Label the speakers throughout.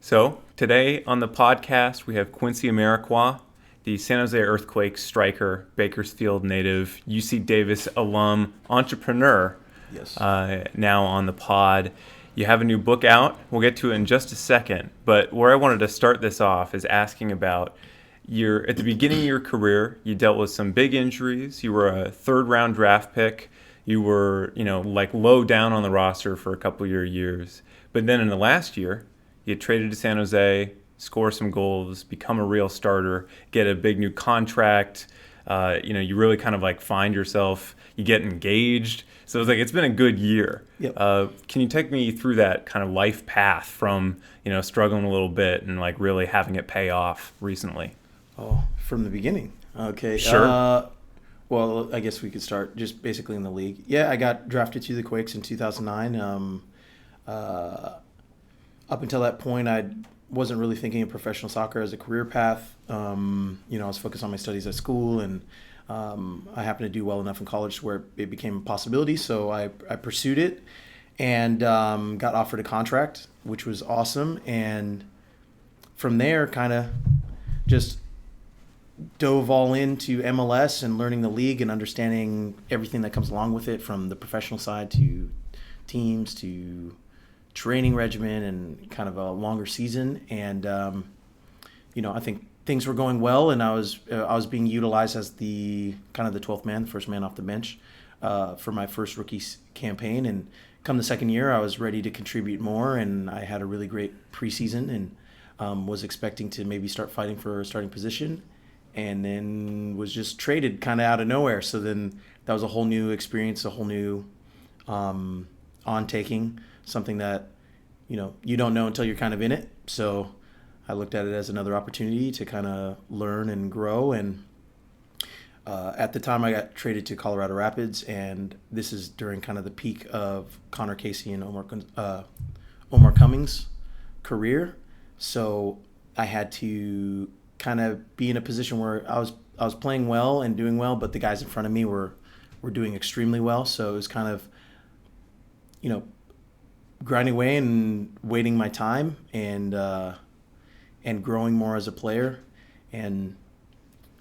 Speaker 1: So, today on the podcast, we have Quincy Amarikwa, the San Jose Earthquakes striker, Bakersfield native, UC Davis alum, entrepreneur,
Speaker 2: Yes.
Speaker 1: now on the pod. You have a new book out. We'll get to it in just a second. But where I wanted to start this off is asking about at the beginning of your career, you dealt with some big injuries. You were a third-round draft pick. You were, like low down on the roster for a couple of your years. But then in the last year, you get traded to San Jose, score some goals, become a real starter, get a big new contract. You really kind of like find yourself. You get engaged. So it's been a good year.
Speaker 2: Yep.
Speaker 1: Can you take me through that kind of life path from struggling a little bit and like really having it pay off recently?
Speaker 2: Oh, from the beginning. Okay.
Speaker 1: Sure.
Speaker 2: Well, I guess we could start just basically in the league. Yeah, I got drafted to the Quakes in 2009. Up until that point, I wasn't really thinking of professional soccer as a career path. I was focused on my studies at school, and I happened to do well enough in college where it became a possibility. So I pursued it and got offered a contract, which was awesome. And from there, kind of just dove all into MLS and learning the league and understanding everything that comes along with it, from the professional side to teams to training regimen and kind of a longer season. And I think things were going well, and I was being utilized as the kind of the 12th man, the first man off the bench for my first rookie campaign. And come the second year, I was ready to contribute more, and I had a really great preseason and was expecting to maybe start fighting for a starting position, and then was just traded kind of out of nowhere. So then that was a whole new experience, a whole new on-taking, something that you don't know until you're kind of in it. So I looked at it as another opportunity to kind of learn and grow. And at the time, I got traded to Colorado Rapids, and this is during kind of the peak of Connor Casey and Omar Cummings' career. So I had to kind of be in a position where I was playing well and doing well, but the guys in front of me were doing extremely well. So it was kind of grinding away and waiting my time and growing more as a player. And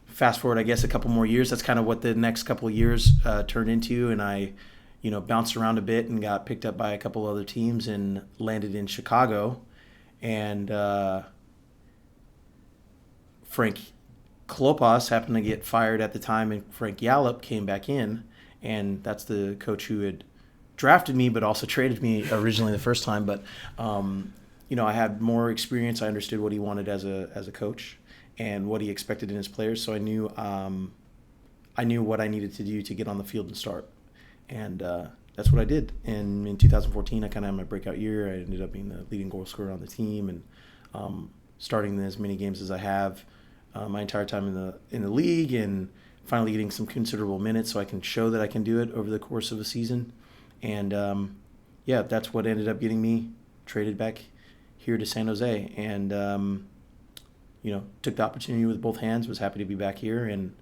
Speaker 2: fast forward, I guess, a couple more years, that's kind of what the next couple of years turned into. And I, bounced around a bit and got picked up by a couple other teams and landed in Chicago. And Frank Klopas happened to get fired at the time, and Frank Yallop came back in. And that's the coach who had drafted me, but also traded me originally the first time. But I had more experience. I understood what he wanted as a coach and what he expected in his players. So I knew what I needed to do to get on the field and start. And that's what I did. And in 2014, I kind of had my breakout year. I ended up being the leading goal scorer on the team and starting as many games as I have my entire time in the league, and finally getting some considerable minutes so I can show that I can do it over the course of a season. And that's what ended up getting me traded back here to San Jose. And took the opportunity with both hands. Was happy to be back here, and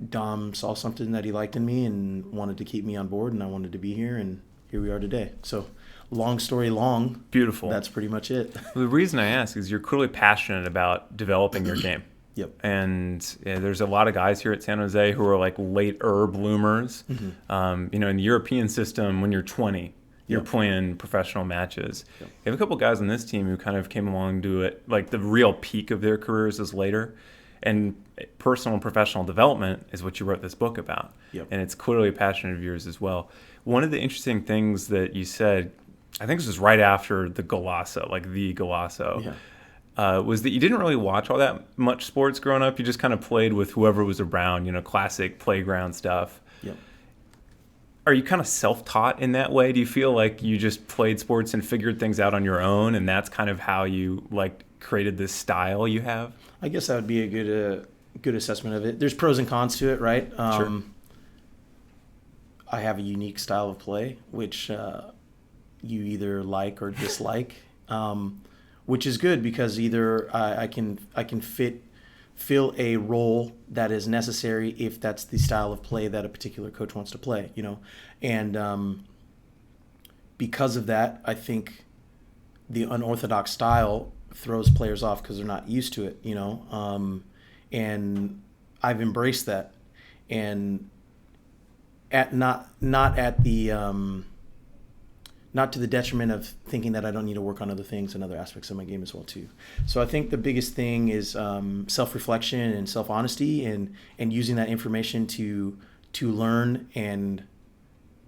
Speaker 2: Dom saw something that he liked in me and wanted to keep me on board, and I wanted to be here, and here we are today. So, long story long.
Speaker 1: Beautiful.
Speaker 2: That's pretty much it.
Speaker 1: The reason I ask is you're clearly passionate about developing your game.
Speaker 2: Yep.
Speaker 1: And there's a lot of guys here at San Jose who are like later bloomers.
Speaker 2: Mm-hmm.
Speaker 1: In the European system, when you're 20, you're
Speaker 2: Yep.
Speaker 1: playing professional matches.
Speaker 2: Yep.
Speaker 1: You have a couple guys on this team who kind of came along to it, like the real peak of their careers is later. And personal and professional development is what you wrote this book about.
Speaker 2: Yep.
Speaker 1: And it's clearly a passion of yours as well. One of the interesting things that you said, I think this was right after the Golasso, was that you didn't really watch all that much sports growing up. You just kind of played with whoever was around, classic playground stuff.
Speaker 2: Yep.
Speaker 1: Are you kind of self-taught in that way? Do you feel like you just played sports and figured things out on your own, and that's kind of how you created this style you have?
Speaker 2: I guess that would be a good assessment of it. There's pros and cons to it, right?
Speaker 1: Sure.
Speaker 2: I have a unique style of play, which you either like or dislike, which is good because either I can fill a role that is necessary if that's the style of play that a particular coach wants to play, and because of that, I think the unorthodox style throws players off because they're not used to it, and I've embraced that, and not at the not to the detriment of thinking that I don't need to work on other things and other aspects of my game as well too. So I think the biggest thing is self-reflection and self-honesty, and using that information to learn and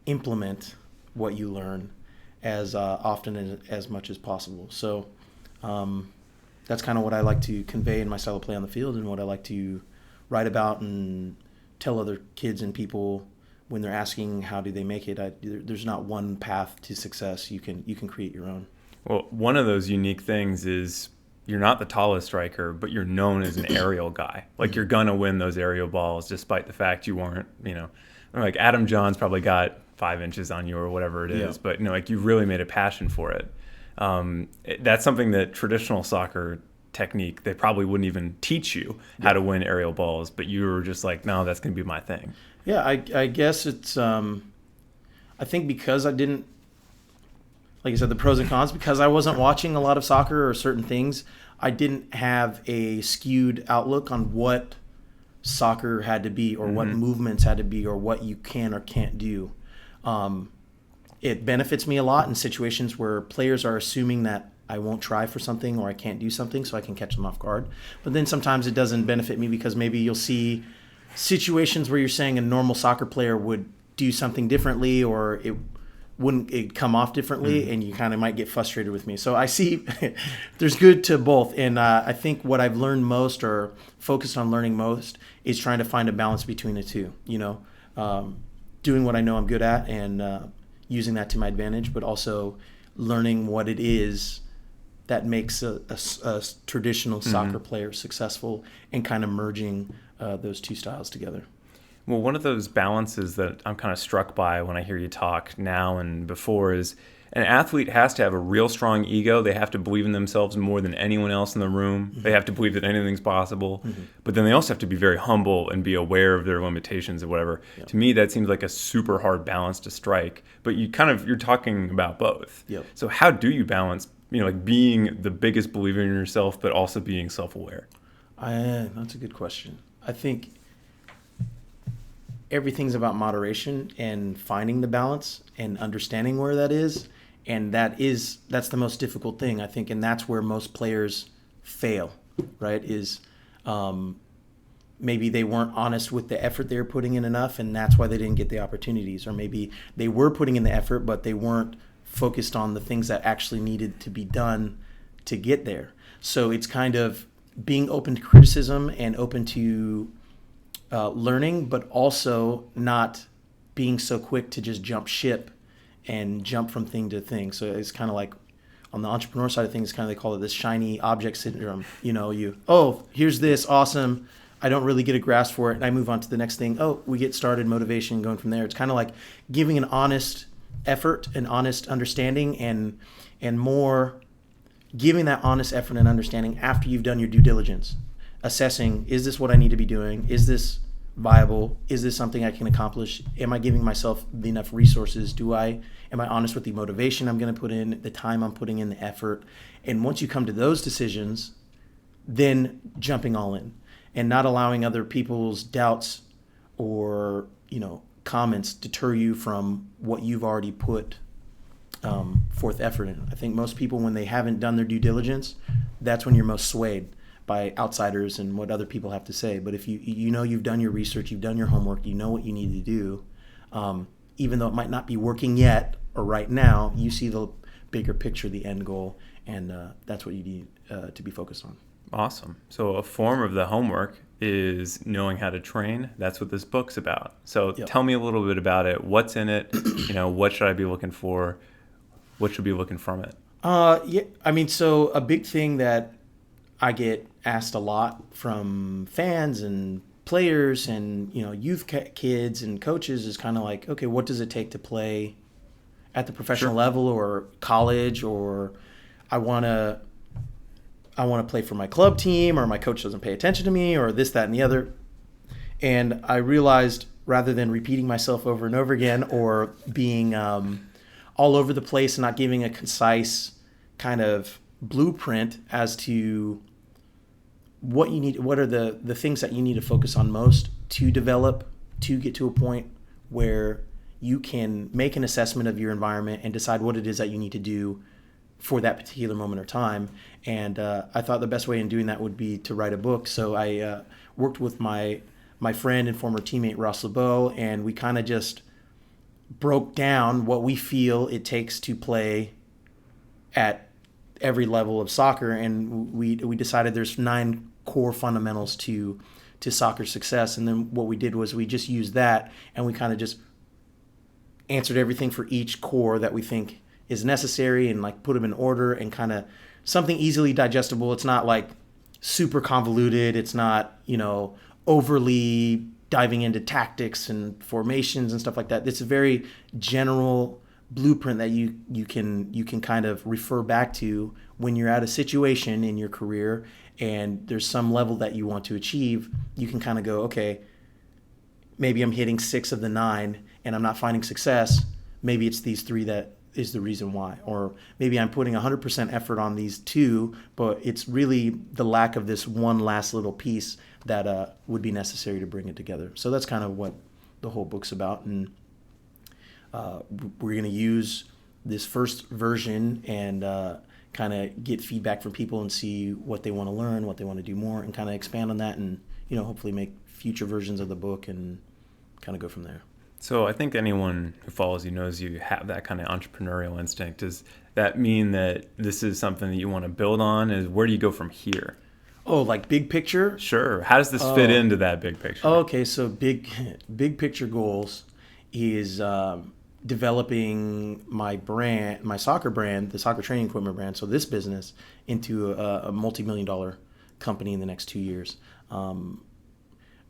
Speaker 2: implement what you learn as often and as much as possible. So that's kind of what I like to convey in my style of play on the field, and what I like to write about and tell other kids and people when they're asking how do they make it. There's not one path to success. You can create your own.
Speaker 1: Well, one of those unique things is you're not the tallest striker, but you're known as an aerial guy. Like, you're gonna win those aerial balls despite the fact you weren't, like Adam Johns probably got 5 inches on you or whatever it is, but like, you really made a passion for it. That's something that traditional soccer technique, they probably wouldn't even teach you how to win aerial balls, but you were just like, no, that's going to be my thing.
Speaker 2: Yeah, I guess it's, I think because I didn't, like I said, the pros and cons, because I wasn't watching a lot of soccer or certain things, I didn't have a skewed outlook on what soccer had to be, or what movements had to be, or what you can or can't do. It benefits me a lot in situations where players are assuming that I won't try for something or I can't do something, so I can catch them off guard. But then sometimes it doesn't benefit me, because maybe you'll see situations where you're saying a normal soccer player would do something differently, or it'd come off differently, and you kind of might get frustrated with me. So I see there's good to both. And I think what I've learned most, or focused on learning most, is trying to find a balance between the two, doing what I know I'm good at, and using that to my advantage, but also learning what it is that makes a traditional soccer player successful, and kind of merging those two styles together.
Speaker 1: Well, one of those balances that I'm kind of struck by when I hear you talk now and before is an athlete has to have a real strong ego. They have to believe in themselves more than anyone else in the room. They have to believe that anything's possible. But then they also have to be very humble and be aware of their limitations or whatever. Yep. To me, that seems like a super hard balance to strike. But you're talking about both.
Speaker 2: Yep.
Speaker 1: So how do you balance, like being the biggest believer in yourself, but also being self-aware?
Speaker 2: That's a good question. I think everything's about moderation and finding the balance and understanding where that is. And that's the most difficult thing, I think. And that's where most players fail, right? Is maybe they weren't honest with the effort they were putting in enough, and that's why they didn't get the opportunities. Or maybe they were putting in the effort, but they weren't focused on the things that actually needed to be done to get there. So it's kind of being open to criticism and open to learning, but also not being so quick to just jump ship and jump from thing to thing. So it's kind of like on the entrepreneur side of things, kind of they call it this shiny object syndrome. Here's this, awesome. I don't really get a grasp for it, and I move on to the next thing. Oh, we get started, motivation, going from there. It's kind of like giving an honest effort, an honest understanding, and more giving that honest effort and understanding after you've done your due diligence. Assessing, is this what I need to be doing? Is this viable? Is this something I can accomplish? Am I giving myself enough resources? Am I honest with the motivation I'm going to put in, the time I'm putting in, the effort? And once you come to those decisions, then jumping all in and not allowing other people's doubts or, comments deter you from what you've already put forth effort in. I think most people, when they haven't done their due diligence, that's when you're most swayed by outsiders and what other people have to say. But if you've done your research, you've done your homework, you know what you need to do, even though it might not be working yet or right now, you see the bigger picture, the end goal, and that's what you need to be focused on.
Speaker 1: Awesome. So a form of the homework is knowing how to train. That's what this book's about. So Tell me a little bit about it. What's in it? What should I be looking for? What should I be looking from it?
Speaker 2: So a big thing that I get asked a lot from fans and players and youth kids and coaches is kind of like, okay, what does it take to play at the professional level or college, or I want to play for my club team, or my coach doesn't pay attention to me, or this, that, and the other. And I realized, rather than repeating myself over and over again, or being all over the place and not giving a concise kind of blueprint as to what you need, what are the things that you need to focus on most to develop, to get to a point where you can make an assessment of your environment and decide what it is that you need to do for that particular moment or time. And I thought the best way in doing that would be to write a book. So I worked with my friend and former teammate Ross LeBeau, and we kind of just broke down what we feel it takes to play at every level of soccer. And we decided there's 9 core fundamentals to soccer success. And then what we did was we just used that, and we kind of just answered everything for each core that we think is necessary, and like put them in order, and kind of something easily digestible. It's not like super convoluted. It's not, overly diving into tactics and formations and stuff like that. It's a very general blueprint that you can kind of refer back to when you're at a situation in your career and there's some level that you want to achieve. You can kind of go, okay, maybe I'm hitting 6 of the 9 and I'm not finding success. Maybe it's these 3 that is the reason why. Or maybe I'm putting 100% effort on these 2, but it's really the lack of this one last little piece that would be necessary to bring it together. So that's kind of what the whole book's about. And we're going to use this first version and kind of get feedback from people and see what they want to learn, what they want to do more, and kind of expand on that, and hopefully make future versions of the book and kind of go from there.
Speaker 1: So I think anyone who follows you knows you have that kind of entrepreneurial instinct. Does that mean that this is something that you want to build on? Where do you go from here?
Speaker 2: Oh, like big picture?
Speaker 1: Sure. How does this fit into that big picture?
Speaker 2: Okay, so big picture goals is developing my brand, my soccer brand, the soccer training equipment brand, so this business, into a multi-million-dollar company in the next 2 years.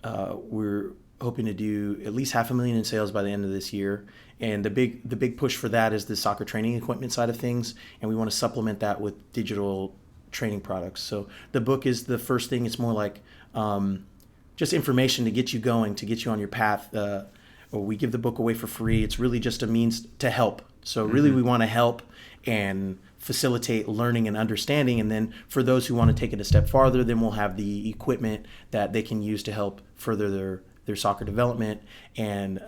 Speaker 2: We're hoping to do at least $500,000 in sales by the end of this year. And the big push for that is the soccer training equipment side of things. And we want to supplement that with digital training products. So the book is the first thing. It's more like just information to get you going, to get you on your path. We give the book away for free. It's really just a means to help. So really we want to help and facilitate learning and understanding. And then for those who want to take it a step farther, then we'll have the equipment that they can use to help further their soccer development and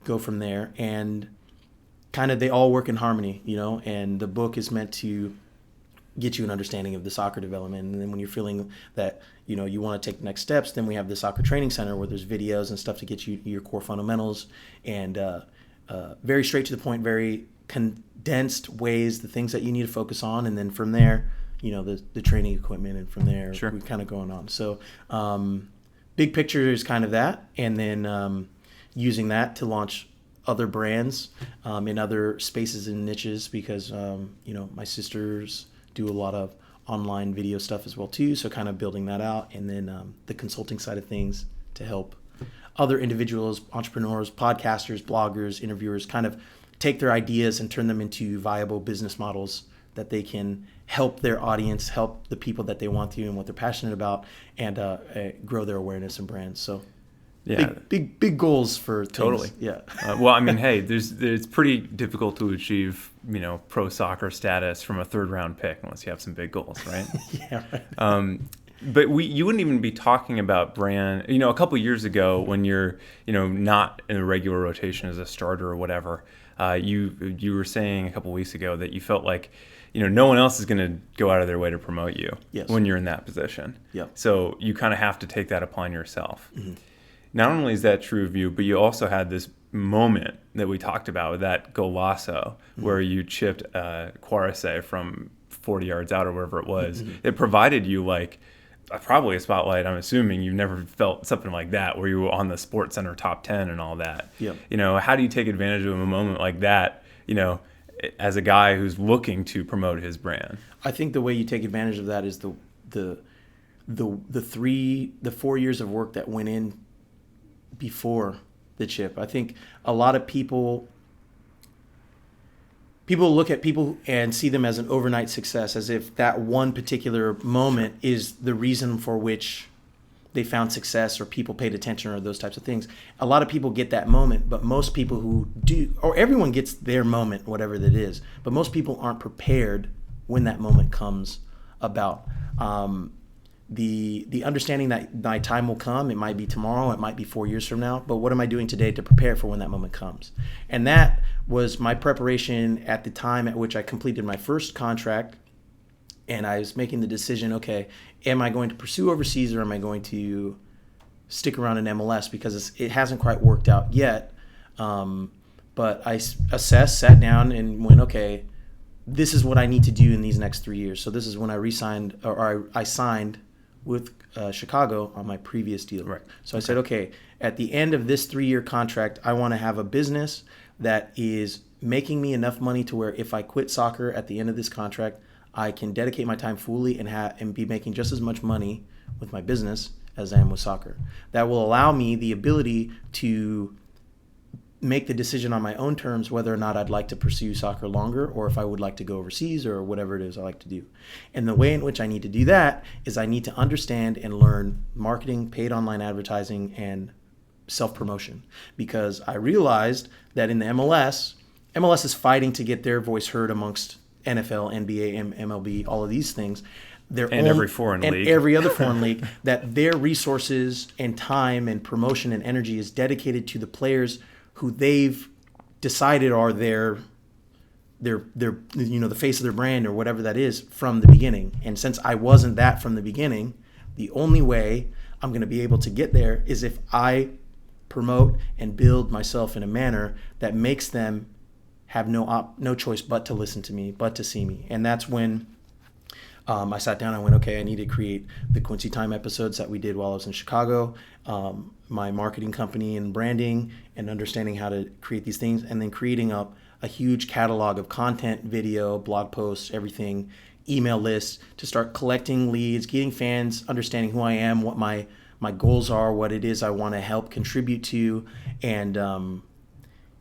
Speaker 2: go from there. And kind of they all work in harmony, and the book is meant to get you an understanding of the soccer development. And then when you're feeling that, you want to take the next steps, then we have the soccer training center where there's videos and stuff to get you your core fundamentals, and very straight to the point, very condensed ways, the things that you need to focus on. And then from there, the training equipment, and from there we kind of going on. So big picture is kind of that. And then using that to launch other brands in other spaces and niches, because my sisters do a lot of online video stuff as well too, so kind of building that out. And then the consulting side of things to help other individuals, entrepreneurs, podcasters, bloggers, interviewers kind of take their ideas and turn them into viable business models that they can help their audience, help the people that they want to and what they're passionate about, and grow their awareness and brands. So
Speaker 1: yeah,
Speaker 2: big goals for things.
Speaker 1: Totally.
Speaker 2: Yeah.
Speaker 1: Well, I mean, hey, it's pretty difficult to achieve, pro soccer status from a 3rd round pick unless you have some big goals, right?
Speaker 2: Yeah. Right.
Speaker 1: But you wouldn't even be talking about brand, a couple years ago when you're, not in a regular rotation as a starter or whatever. You were saying a couple weeks ago that you felt like, no one else is going to go out of their way to promote you when you're in that position.
Speaker 2: Yep.
Speaker 1: So you kind of have to take that upon yourself.
Speaker 2: Mm-hmm.
Speaker 1: Not only is that true of you, but you also had this moment that we talked about, that golazo, where you chipped Quarese from 40 yards out or wherever it was. It provided you probably a spotlight. I'm assuming you've never felt something like that, where you were on the Sports Center top 10 and all that.
Speaker 2: Yep.
Speaker 1: How do you take advantage of a moment like that, as a guy who's looking to promote his brand?
Speaker 2: I think the way you take advantage of that is the 4 years of work that went in before the chip. I think a lot of people look at people and see them as an overnight success, as if that one particular moment is the reason for which they found success or people paid attention or those types of things. A lot of people get that moment, but most people who do, or everyone gets their moment, whatever that is, but most people aren't prepared when that moment comes about. The understanding that my time will come. It might be tomorrow, it might be 4 years from now, but what am I doing today to prepare for when that moment comes? And that was my preparation at the time at which I completed my first contract, and I was making the decision, okay, am I going to pursue overseas, or am I going to stick around in MLS, because it hasn't quite worked out yet. But I assessed, sat down, and went, okay, this is what I need to do in these next 3 years. So this is when I re-signed, or I signed with Chicago on my previous deal.
Speaker 1: Right.
Speaker 2: So I said, okay, at the end of this 3-year contract, I want to have a business that is making me enough money to where if I quit soccer at the end of this contract, I can dedicate my time fully and be making just as much money with my business as I am with soccer. That will allow me the ability to make the decision on my own terms whether or not I'd like to pursue soccer longer, or if I would like to go overseas, or whatever it is I like to do. And the way in which I need to do that is I need to understand and learn marketing, paid online advertising, and self-promotion. Because I realized that in the MLS is fighting to get their voice heard amongst NFL, NBA, MLB, all of these things.
Speaker 1: Every foreign league.
Speaker 2: And every other foreign league, that their resources and time and promotion and energy is dedicated to the players who they've decided are their the face of their brand, or whatever that is, from the beginning. And since I wasn't that from the beginning, the only way I'm going to be able to get there is if I promote and build myself in a manner that makes them have no choice but to listen to me, but to see me. And that's when I sat down and went, okay, I need to create the Quincy Time episodes that we did while I was in Chicago, my marketing company and branding, and understanding how to create these things, and then creating up a huge catalog of content, video, blog posts, everything, email lists, to start collecting leads, getting fans, understanding who I am, what my goals are, what it is I want to help contribute to, and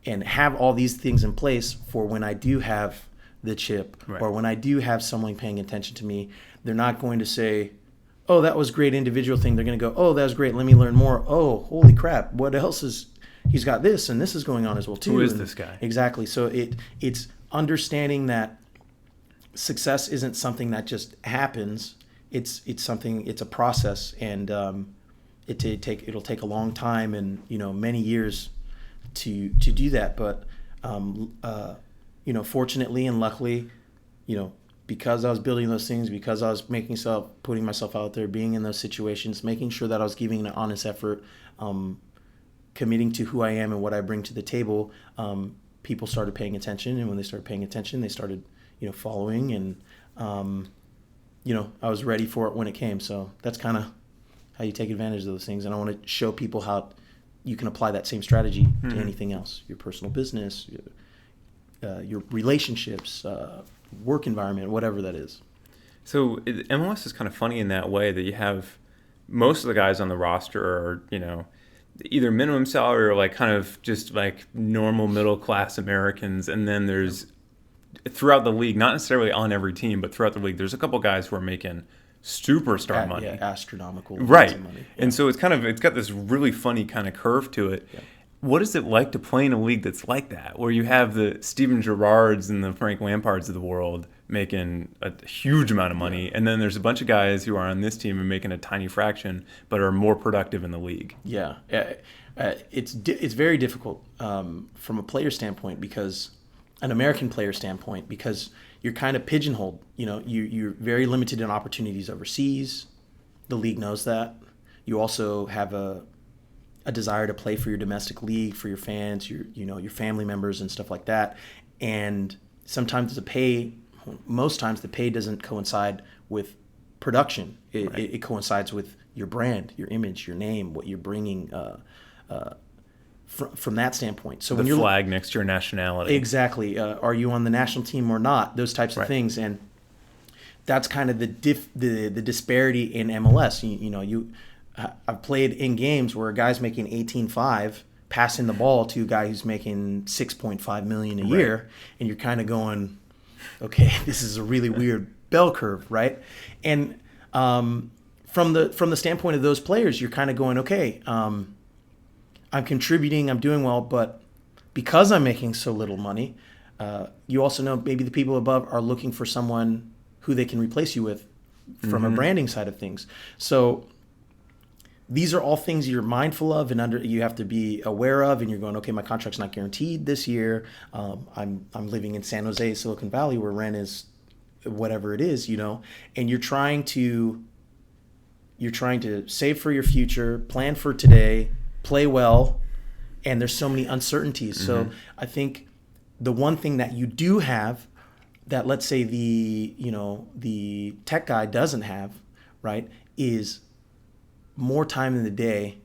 Speaker 2: have all these things in place for when I do have the chip,
Speaker 1: right,
Speaker 2: or when I do have someone paying attention to me. They're not going to say, oh, that was great individual thing. They're going to go, oh, that was great, let me learn more. Oh, holy crap, what else is, he's got this, and this is going on as well too.
Speaker 1: Who is this guy?
Speaker 2: Exactly. So it's understanding that success isn't something that just happens. It's something, it's a process, and it'll take a long time and many years to do that. But fortunately and luckily, because I was building those things, because I was putting myself out there, being in those situations, making sure that I was giving an honest effort, committing to who I am and what I bring to the table, people started paying attention. And when they started paying attention, they started, following, and, I was ready for it when it came. So that's kind of how you take advantage of those things. And I want to show people how you can apply that same strategy to anything else, your personal business, your relationships, work environment, whatever that is.
Speaker 1: So MLS is kind of funny in that way that you have most of the guys on the roster are, either minimum salary or like kind of just like normal middle class Americans. And then there's throughout the league, not necessarily on every team, but throughout the league, there's a couple guys who are making superstar money.
Speaker 2: Yeah, astronomical.
Speaker 1: Right.
Speaker 2: Money. Yeah.
Speaker 1: And so it's got this really funny kind of curve to it. Yeah. What is it like to play in a league that's like that, where you have the Steven Gerrards and the Frank Lampards of the world making a huge amount of money, and then there's a bunch of guys who are on this team and making a tiny fraction, but are more productive in the league?
Speaker 2: Yeah, it's very difficult from a player standpoint, because an American player standpoint, because you're kind of pigeonholed. You're very limited in opportunities overseas. The league knows that. You also have a desire to play for your domestic league, for your fans, your family members and stuff like that. And sometimes most times the pay doesn't coincide with production. It coincides with your brand, your image, your name, what you're bringing from that standpoint. So when
Speaker 1: the flag next to your nationality. Exactly.
Speaker 2: Are you on the national team or not? Those types of things. And that's kind of the disparity in MLS. I've played in games where a guy's making 18.5, passing the ball to a guy who's making 6.5 million a year, and you're kind of going, okay, this is a really weird bell curve, right? And from the standpoint of those players, you're kind of going, okay, I'm contributing, I'm doing well, but because I'm making so little money, you also know maybe the people above are looking for someone who they can replace you with from a branding side of things. So these are all things you're mindful of and you have to be aware of, and you're going, okay, my contract's not guaranteed this year. I'm living in San Jose, Silicon Valley, where rent is whatever it is, and you're trying to save for your future, plan for today, play well, and there's so many uncertainties. So I think the one thing that you do have that, let's say, the tech guy doesn't have, right, is more time in the day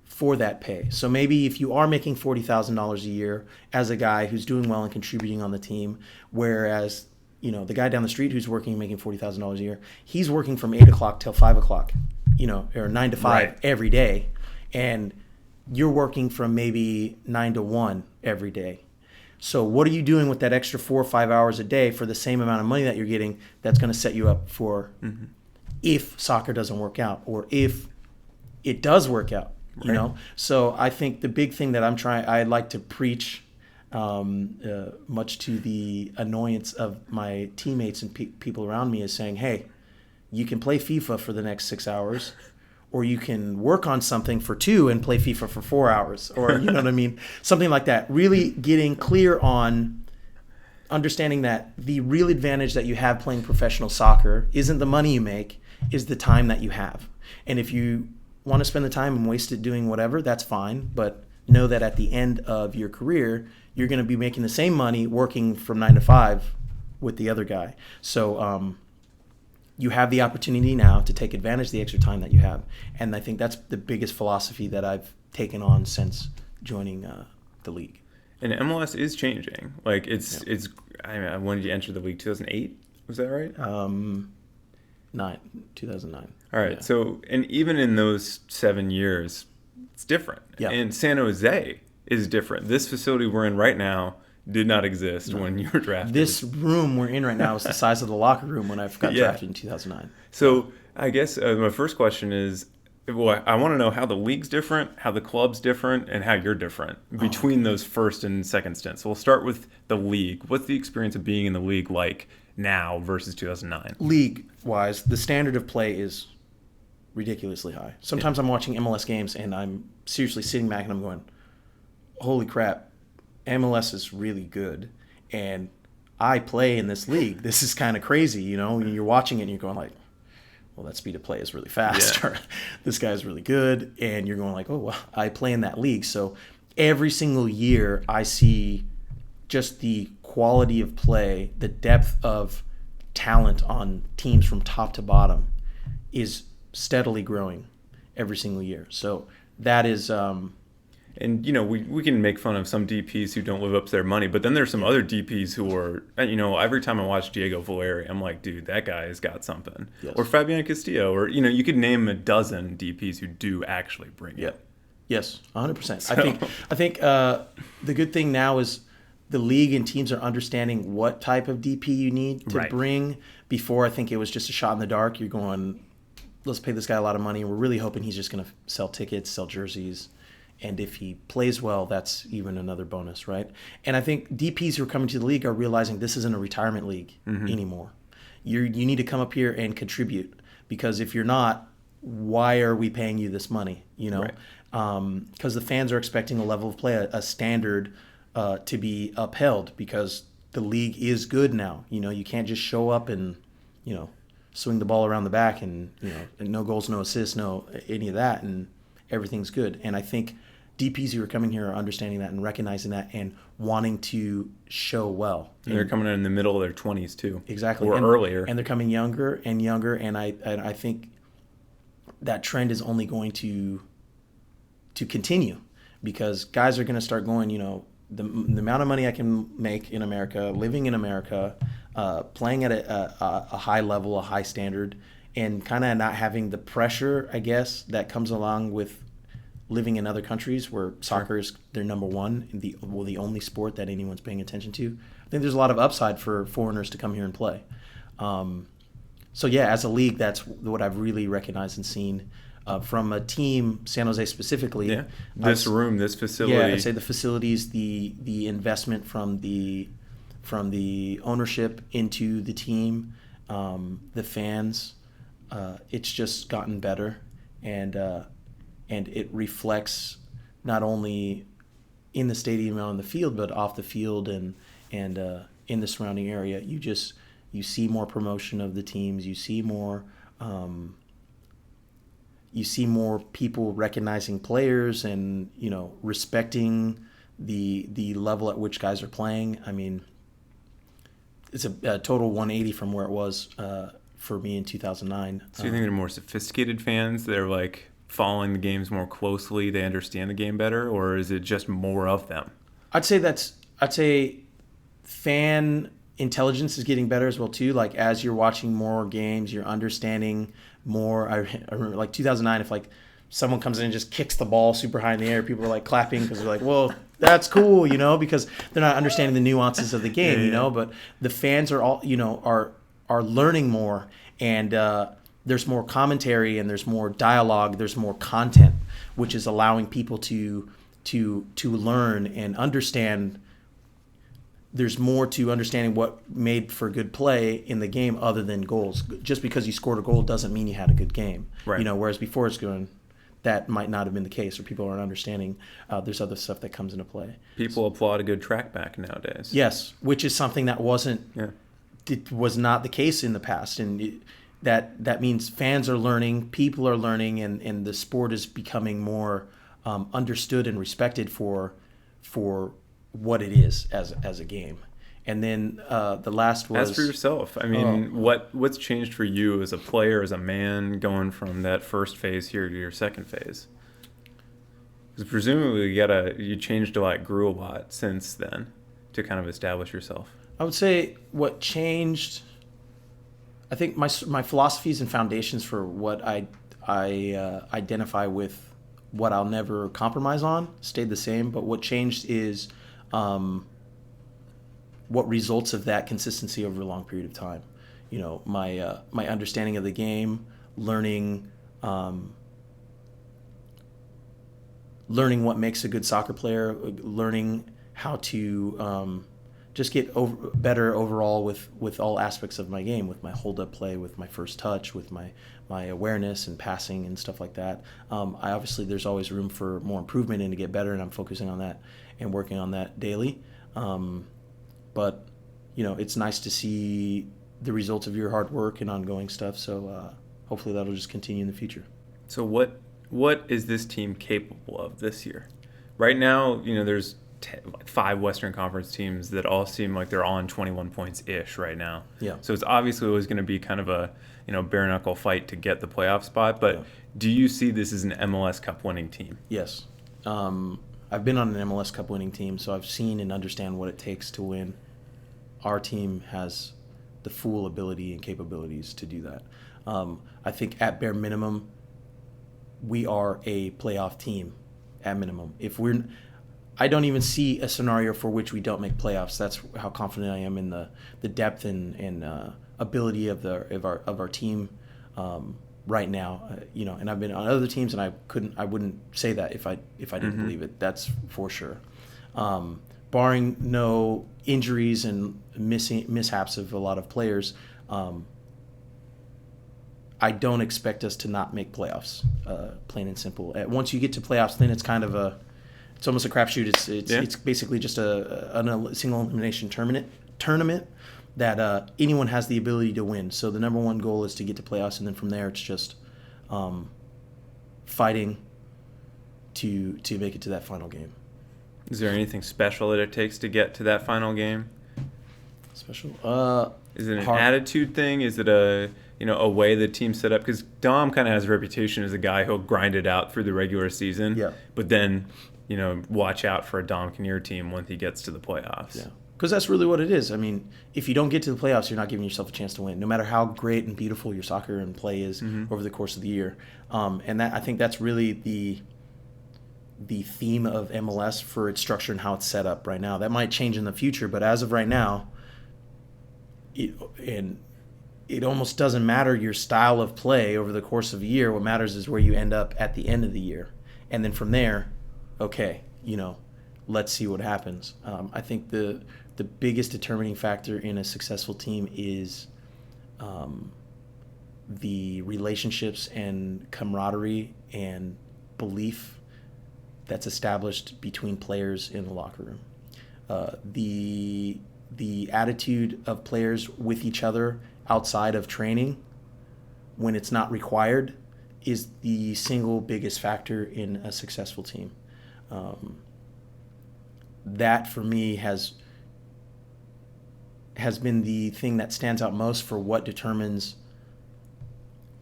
Speaker 2: for that pay. So maybe if you are making $40,000 a year as a guy who's doing well and contributing on the team, whereas the guy down the street who's working and making $40,000 a year, he's working from 8 o'clock till 5 o'clock, or 9 to 5 every day, and you're working from maybe 9 to 1 every day. So what are you doing with that extra 4 or 5 hours a day for the same amount of money that you're getting that's going to set you up for if soccer doesn't work out, or if it does work out, So I think the big thing that I like to preach, much to the annoyance of my teammates and people around me, is saying, hey, you can play FIFA for the next 6 hours, or you can work on something for 2 and play FIFA for 4 hours, or you know what I mean? Something like that. Really getting clear on understanding that the real advantage that you have playing professional soccer isn't the money you make, is the time that you have. And if you want to spend the time and waste it doing whatever, that's fine. But know that at the end of your career, you're going to be making the same money working from 9 to 5 with the other guy. So you have the opportunity now to take advantage of the extra time that you have. And I think that's the biggest philosophy that I've taken on since joining the league.
Speaker 1: And MLS is changing. Like it's when did you enter the league? 2008? Was that right?
Speaker 2: 2009.
Speaker 1: All right. Yeah. So, and even in those 7 years, it's different.
Speaker 2: Yeah.
Speaker 1: And San Jose is different. This facility we're in right now did not exist when you were drafted.
Speaker 2: This room we're in right now is the size of the locker room when I got drafted in 2009.
Speaker 1: So I guess my first question is, well, I want to know how the league's different, how the club's different, and how you're different between those first and second stints. So we'll start with the league. What's the experience of being in the league like now versus 2009?
Speaker 2: League-wise, the standard of play is ridiculously high. Sometimes I'm watching MLS games and I'm seriously sitting back and I'm going, holy crap, MLS is really good. And I play in this league. This is kind of crazy, When you're watching it and you're going like, well, that speed of play is really fast. Yeah. This guy is really good. And you're going like, oh, well, I play in that league. So every single year I see just the quality of play, the depth of talent on teams from top to bottom is steadily growing every single year. So that is...
Speaker 1: And, we can make fun of some DPs who don't live up to their money, but then there's some other DPs who are, every time I watch Diego Valeri, I'm like, dude, that guy has got something. Yes. Or Fabian Castillo, or, you could name a dozen DPs who do actually bring it.
Speaker 2: Yes, 100%. So. I think the good thing now is the league and teams are understanding what type of DP you need to bring. Before, I think it was just a shot in the dark. You're going, let's pay this guy a lot of money, and we're really hoping he's just going to sell tickets, sell jerseys. And if he plays well, that's even another bonus, right? And I think DPs who are coming to the league are realizing this isn't a retirement league anymore. You need to come up here and contribute, because if you're not, why are we paying you this money? Because the fans are expecting a level of play, a standard to be upheld, because the league is good now. You can't just show up and swing the ball around the back and and no goals, no assists, no any of that, and everything's good. And I think DPs who are coming here are understanding that and recognizing that and wanting to show well.
Speaker 1: And they're coming in the middle of their 20s too.
Speaker 2: Exactly.
Speaker 1: Or earlier.
Speaker 2: And they're coming younger and younger. And I think that trend is only going to continue, because guys are going to start going, the amount of money I can make in America, living in America, playing at a high level, a high standard, and kind of not having the pressure, I guess, that comes along with living in other countries where soccer is their number one, the only sport that anyone's paying attention to. I think there's a lot of upside for foreigners to come here and play. As a league, that's what I've really recognized and seen from a team, San Jose specifically.
Speaker 1: Yeah. This facility.
Speaker 2: Yeah, I'd say the facilities, the investment from the ownership into the team, the fans, it's just gotten better, and it reflects not only in the stadium and on the field, but off the field and in the surrounding area. You see more promotion of the teams. You see more people recognizing players and respecting the level at which guys are playing. I mean, it's a total 180 from where it was for me in 2009.
Speaker 1: So you think they're more sophisticated fans? They're like following the games more closely. They understand the game better, or is it just more of them?
Speaker 2: I'd say fan intelligence is getting better as well too. Like as you're watching more games, you're understanding more. I remember like 2009, if like someone comes in and just kicks the ball super high in the air, people are like clapping because they're like, well, that's cool, because they're not understanding the nuances of the game, But the fans are all, are learning more, and there's more commentary and there's more dialogue, there's more content, which is allowing people to learn and understand. There's more to understanding what made for good play in the game other than goals. Just because you scored a goal doesn't mean you had a good game.
Speaker 1: Right.
Speaker 2: Whereas before it's going, that might not have been the case, or people aren't understanding. There's other stuff that comes into play.
Speaker 1: People applaud a good track back nowadays.
Speaker 2: Yes, which is something that it was not the case in the past, and that means fans are learning, people are learning, and the sport is becoming more understood and respected for what it is as a game. And then the last was...
Speaker 1: As for yourself, I mean, what's changed for you as a player, as a man, going from that first phase here to your second phase? Because presumably you changed a lot, grew a lot since then to kind of establish yourself.
Speaker 2: I would say what changed, I think my philosophies and foundations for what I identify with, what I'll never compromise on, stayed the same. But what changed is what results of that consistency over a long period of time. My understanding of the game, learning what makes a good soccer player, learning how to just get better overall with all aspects of my game, with my hold-up play, with my first touch, with my awareness and passing and stuff like that. Obviously, there's always room for more improvement and to get better, and I'm focusing on that and working on that daily. But it's nice to see the results of your hard work and ongoing stuff. So hopefully that'll just continue in the future.
Speaker 1: So what is this team capable of this year? Right now, there's 5 Western Conference teams that all seem like they're on 21 points-ish right now.
Speaker 2: Yeah.
Speaker 1: So it's obviously always going to be kind of a bare knuckle fight to get the playoff spot. But do you see this as an MLS Cup winning team?
Speaker 2: Yes. I've been on an MLS Cup winning team, so I've seen and understand what it takes to win. Our team has the full ability and capabilities to do that. I think at bare minimum, we are a playoff team at minimum. I don't even see a scenario for which we don't make playoffs. That's how confident I am in the depth and ability of our team right now. And I've been on other teams, and I wouldn't say that if I didn't believe it. That's for sure. Barring no injuries and mishaps of a lot of players, I don't expect us to not make playoffs. Plain and simple. Once you get to playoffs, then it's kind of it's almost a crapshoot. It's basically just a single elimination tournament that anyone has the ability to win. So the number one goal is to get to playoffs, and then from there it's just fighting to make it to that final game.
Speaker 1: Is there anything special that it takes to get to that final game?
Speaker 2: Special?
Speaker 1: Is it an attitude thing? Is it a way the team's set up? Because Dom kind of has a reputation as a guy who'll grind it out through the regular season.
Speaker 2: Yeah.
Speaker 1: But then, watch out for a Dom Kinnear team when he gets to the playoffs.
Speaker 2: Yeah. Because that's really what it is. I mean, if you don't get to the playoffs, you're not giving yourself a chance to win, no matter how great and beautiful your soccer and play is over the course of the year. And I think that's really the theme of MLS for its structure and how it's set up right now. That might change in the future, but as of right now, it almost doesn't matter your style of play over the course of a year. What matters is where you end up at the end of the year. And then from there, okay, let's see what happens. I think the biggest determining factor in a successful team is the relationships and camaraderie and belief that's established between players in the locker room. The attitude of players with each other outside of training when it's not required is the single biggest factor in a successful team. That for me has been the thing that stands out most for what determines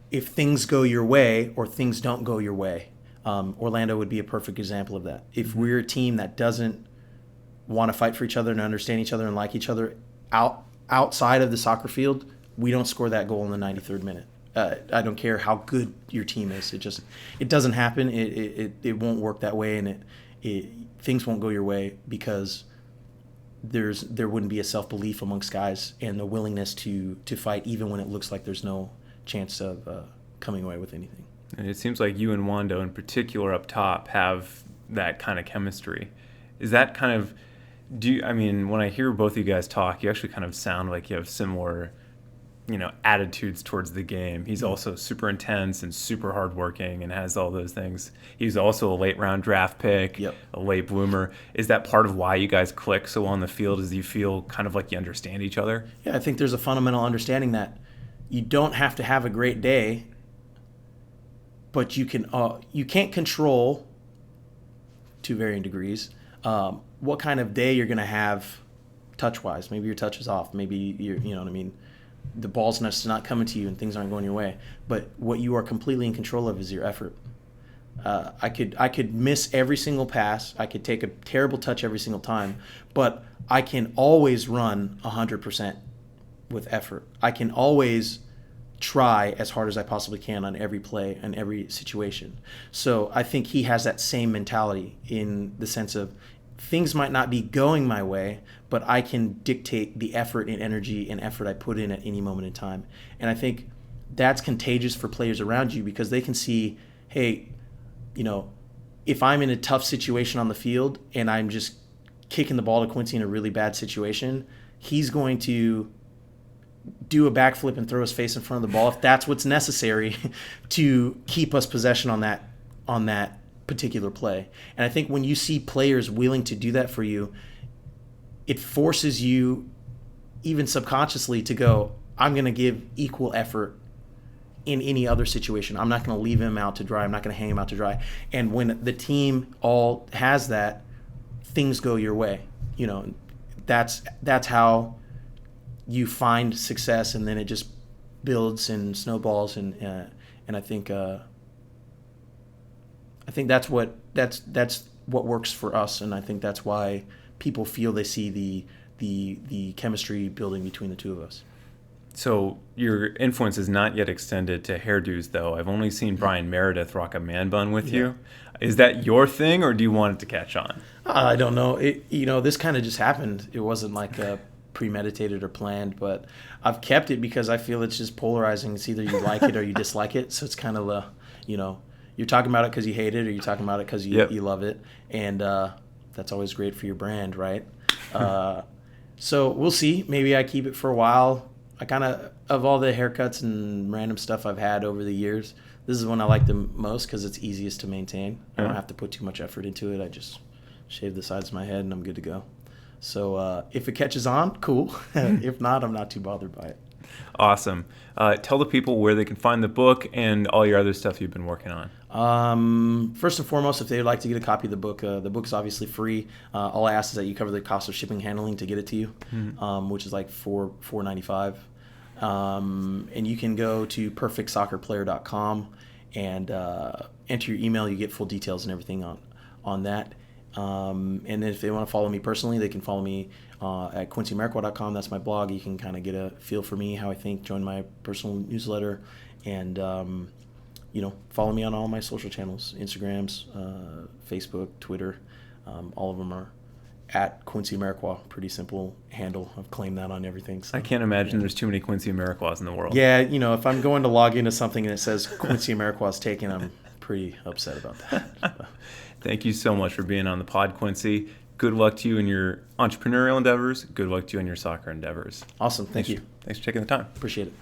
Speaker 2: if things go your way or things don't go your way. Orlando would be a perfect example of that. If we're a team that doesn't want to fight for each other and understand each other and like each other outside of the soccer field, we don't score that goal in the 93rd minute. I don't care how good your team is. It doesn't happen. It won't work that way, and things won't go your way because there wouldn't be a self-belief amongst guys and the willingness to fight even when it looks like there's no chance of coming away with anything.
Speaker 1: And it seems like you and Wando in particular up top have that kind of chemistry. Is that kind of, when I hear both of you guys talk, you actually kind of sound like you have similar, attitudes towards the game. He's also super intense and super hardworking and has all those things. He's also a late round draft pick, a late bloomer. Is that part of why you guys click so well on the field? Is you feel kind of like you understand each other?
Speaker 2: Yeah, I think there's a fundamental understanding that you don't have to have a great day, but you can't control, to varying degrees, what kind of day you're going to have touch-wise. Maybe your touch is off. Maybe the ball's not coming to you and things aren't going your way. But what you are completely in control of is your effort. I could miss every single pass. I could take a terrible touch every single time, but I can always run 100% with effort. I can always try as hard as I possibly can on every play and every situation. So I think he has that same mentality in the sense of things might not be going my way, but I can dictate the effort and energy and effort I put in at any moment in time. And I think that's contagious for players around you because they can see, hey, if I'm in a tough situation on the field and I'm just kicking the ball to Quincy in a really bad situation, he's going to do a backflip and throw his face in front of the ball if that's what's necessary to keep us possession on that particular play. And I think when you see players willing to do that for you, it forces you even subconsciously to go, I'm going to give equal effort in any other situation. I'm not going to leave him out to dry. I'm not going to hang him out to dry. And when the team all has that, things go your way. That's how you find success, and then it just builds and snowballs, and I think that's what works for us, and I think that's why people feel they see the chemistry building between the two of us.
Speaker 1: So your influence is not yet extended to hairdos, though. I've only seen Brian Meredith rock a man bun with you. Is that your thing, or do you want it to catch on?
Speaker 2: I don't know. This kind of just happened. It wasn't like premeditated or planned, but I've kept it because I feel it's just polarizing. It's either you like it or you dislike it. So it's kind of you're talking about it because you hate it, or you're talking about it because you love it, and that's always great for your brand, right? So we'll see. Maybe I keep it for a while. I kind of all the haircuts and random stuff I've had over the years, this is one I like the most because it's easiest to maintain. I don't have to put too much effort into it. I just shave the sides of my head and I'm good to go. So if it catches on, cool. If not, I'm not too bothered by it.
Speaker 1: Awesome. Tell the people where they can find the book and all your other stuff you've been working on.
Speaker 2: First and foremost, if they'd like to get a copy of the book's obviously free. All I ask is that you cover the cost of shipping and handling to get it to you, which is like $4.95. And you can go to perfectsoccerplayer.com and enter your email. You get full details and everything on that. And then if they want to follow me personally, they can follow me at QuincyAmarikwa.com. That's my blog. You can kind of get a feel for me, how I think, join my personal newsletter, and follow me on all my social channels, Instagrams, Facebook, Twitter. All of them are at Quincy Amarikwa. Pretty simple handle. I've claimed that on everything. So,
Speaker 1: I can't imagine there's too many Quincy Amarikwas in the world.
Speaker 2: Yeah, if I'm going to log into something and it says Quincy Amarikwa's taken, I'm pretty upset about that.
Speaker 1: Thank you so much for being on the pod, Quincy. Good luck to you in your entrepreneurial endeavors. Good luck to you in your soccer endeavors.
Speaker 2: Awesome. Thank you.
Speaker 1: Thanks for taking the time.
Speaker 2: Appreciate it.